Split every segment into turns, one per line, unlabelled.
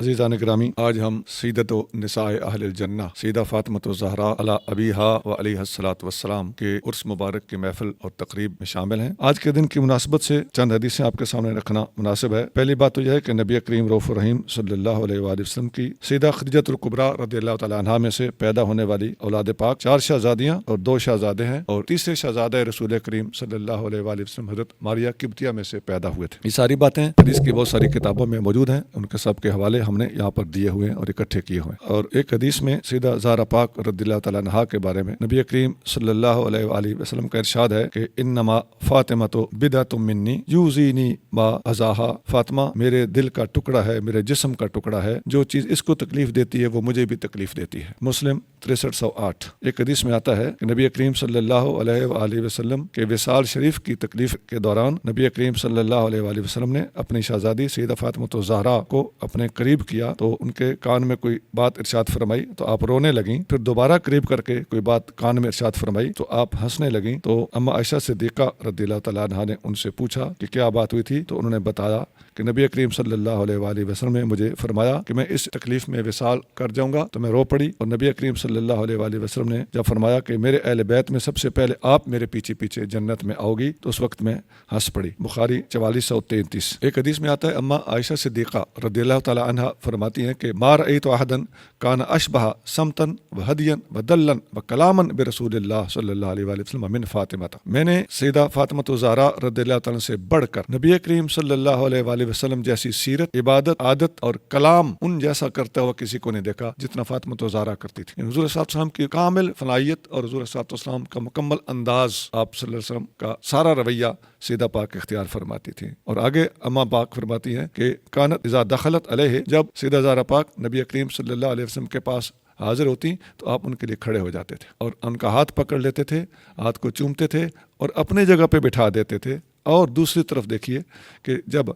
عزیزان گرامی، آج ہم سیدت و نساء اہل الجنہ سیدہ فاطمۃ الزہراء علی ابیہا و علیہ الصلاۃ والسلام کے عرس مبارک کی محفل اور تقریب میں شامل ہیں۔ آج کے دن کی مناسبت سے چند حدیثیں آپ کے سامنے رکھنا مناسب ہے۔ پہلی بات تو یہ ہے کہ نبی کریم رؤوف الرحیم صلی اللہ علیہ وآلہ وسلم کی سیدہ خدیجہ الکبریٰ رضی اللہ تعالیٰ عنہا میں سے پیدا ہونے والی اولاد پاک 4 شہزادیاں اور 2 شہزادے ہیں، اور تیسرے شہزادہ رسول کریم صلی اللہ علیہ وآلہ وسلم حضرت ماریہ قبطیہ میں سے پیدا ہوئے تھے۔ یہ ساری باتیں حدیث کی بہت ساری کتابوں میں موجود ہیں، ان کے سب کے حوالے ہم نے یہاں پر دیے ہوئے ہیں اور اکٹھے کیے ہوئے ہیں۔ اور ایک حدیث میں سیدہ زہرا پاک رضی اللہ تعالیٰ عنہا کے بارے میں نبی کریم صلی اللہ علیہ وآلہ وسلم کا ارشاد ہے کہ انما فاطمۃ بدعۃ منی یؤذینی ما اذاہا، فاطمہ میرے دل کا ٹکڑا ہے، میرے جسم کا ٹکڑا ہے، جو چیز اس کو تکلیف دیتی ہے وہ مجھے بھی تکلیف دیتی ہے۔ مسلم 6308۔ ایک حدیث میں آتا ہے کہ نبی کریم صلی اللہ علیہ وآلہ وسلم کے وصال شریف کی تکلیف کے دوران نبی کریم صلی اللہ علیہ وآلہ وسلم نے اپنی شہزادی سیدہ فاطمۃ الزہراء کو اپنے قریب کیا تو ان کے کان میں کوئی بات ارشاد فرمائی تو آپ رونے لگیں، پھر دوبارہ قریب کر کے کوئی بات کان میں ارشاد فرمائی تو آپ ہنسنے لگیں۔ تو اما عائشہ صدیقہ رضی اللہ تعالیٰ عنہا نے ان سے پوچھا کہ کیا بات ہوئی تھی، تو انہوں نے بتایا کہ نبی کریم صلی اللہ علیہ وآلہ وسلم نے مجھے فرمایا کہ میں اس تکلیف میں وصال کر جاؤں گا، تو میں رو پڑی۔ اور نبی کریم صلی اللہ علیہ وآلہ وسلم نے جب فرمایا کہ میرے اہل بیت میں سب سے پہلے آپ میرے پیچھے پیچھے جنت میں آؤ گی، تو اس وقت میں ہنس پڑی۔ بخاری 4433۔ ایک حدیث میں آتا ہے اما عائشہ صدیقہ رضی اللہ تعالیٰ عنہا فرماتی ہیں کہ ما رأیت احدا کان اشبہ سمتا وہدیا ودلا وکلاما برسول اللہ صلی اللہ علیہ وآلہ وسلم من فاطمہ، میں نے سیدہ فاطمۃ الزہراء رضی اللہ تعالیٰ سے بڑھ کر نبی کریم صلی اللہ علیہ وآلہ وسلم جیسی سیرت، عبادت، عادت اور کلام ان جیسا کرتا ہوا کسی کو نہیں دیکھا جتنا فاطمۃ الزہراء کرتی تھی۔ حضور صلی اللہ علیہ وسلم کی کامل فنائیت اور حضور صلی اللہ علیہ وسلم کا مکمل انداز، آپ صلی اللہ علیہ وسلم کا سارا رویہ سیدہ پاک اختیار فرماتی تھی۔ اور آگے اما پاک فرماتی ہیں کہ کانت اذا دخلت علیہ، جب سیدہ زہرا پاک نبی کریم صلی اللہ علیہ وسلم کے پاس حاضر ہوتی تو آپ ان کے لیے کھڑے ہو جاتے تھے اور ان کا ہاتھ پکڑ لیتے تھے، ہاتھ کو چومتے تھے اور اپنے جگہ پہ بٹھا دیتے تھے۔ اور دوسری طرف دیکھیے کہ جب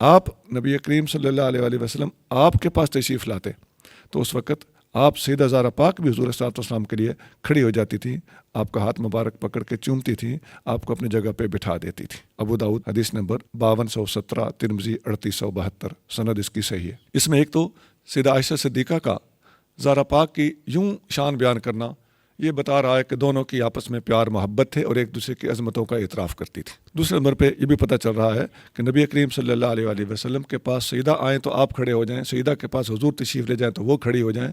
آپ نبی کریم صلی اللہ علیہ وآلہ وسلم آپ کے پاس تشریف لاتے تو اس وقت آپ سیدہ زہرا پاک بھی حضور صلی اللہ علیہ وسلم کے لیے کھڑی ہو جاتی تھی، آپ کا ہاتھ مبارک پکڑ کے چومتی تھی، آپ کو اپنی جگہ پہ بٹھا دیتی تھی۔ ابو داؤد حدیث نمبر 5217، ترمذی 3872، سند اس کی صحیح ہے۔ اس میں ایک تو سیدہ عائشہ صدیقہ کا زہرا پاک کی یوں شان بیان کرنا یہ بتا رہا ہے کہ دونوں کی آپس میں پیار محبت تھے اور ایک دوسرے کی عظمتوں کا اعتراف کرتی تھی۔ دوسرے نمبر پہ یہ بھی پتہ چل رہا ہے کہ نبی کریم صلی اللہ علیہ وآلہ وسلم کے پاس سیدہ آئیں تو آپ کھڑے ہو جائیں، سیدہ کے پاس حضور تشریف لے جائیں تو وہ کھڑی ہو جائیں۔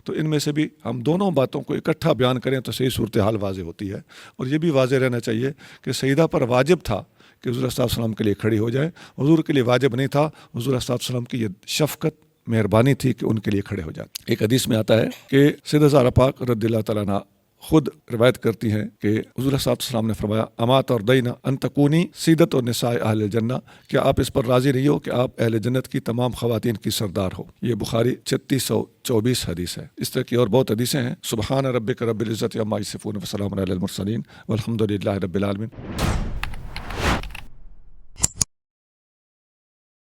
تو ان میں سے بھی ہم دونوں باتوں کو اکٹھا بیان کریں تو صحیح صورتحال واضح ہوتی ہے۔ اور یہ بھی واضح رہنا چاہیے کہ سیدہ پر واجب تھا کہ حضور صلی اللہ علیہ وسلم کے لیے کھڑی ہو جائے، حضور کے لیے واجب نہیں تھا۔ حضور صلی اللہ علیہ وسلم کی یہ شفقت، مہربانی تھی کہ ان کے لیے کھڑے ہو جاتے۔ ایک حدیث میں آتا ہے کہ سیدہ زہرا پاک رضی اللہ تعالیٰ عنہا خود روایت کرتی ہیں کہ حضور صلی اللہ علیہ وسلم نے فرمایا اما ترضین ان تکونی سیدۃ النساء اہل الجنہ، کیا آپ اس پر راضی نہیں ہو کہ آپ اہل جنت کی تمام خواتین کی سردار ہو؟ یہ بخاری 3624 حدیث ہے۔ اس طرح کی اور بہت حدیثیں ہیں۔ سبحان ربک رب العزت عما یصفون وسلام علی المرسلین والحمد للہ رب العالمین۔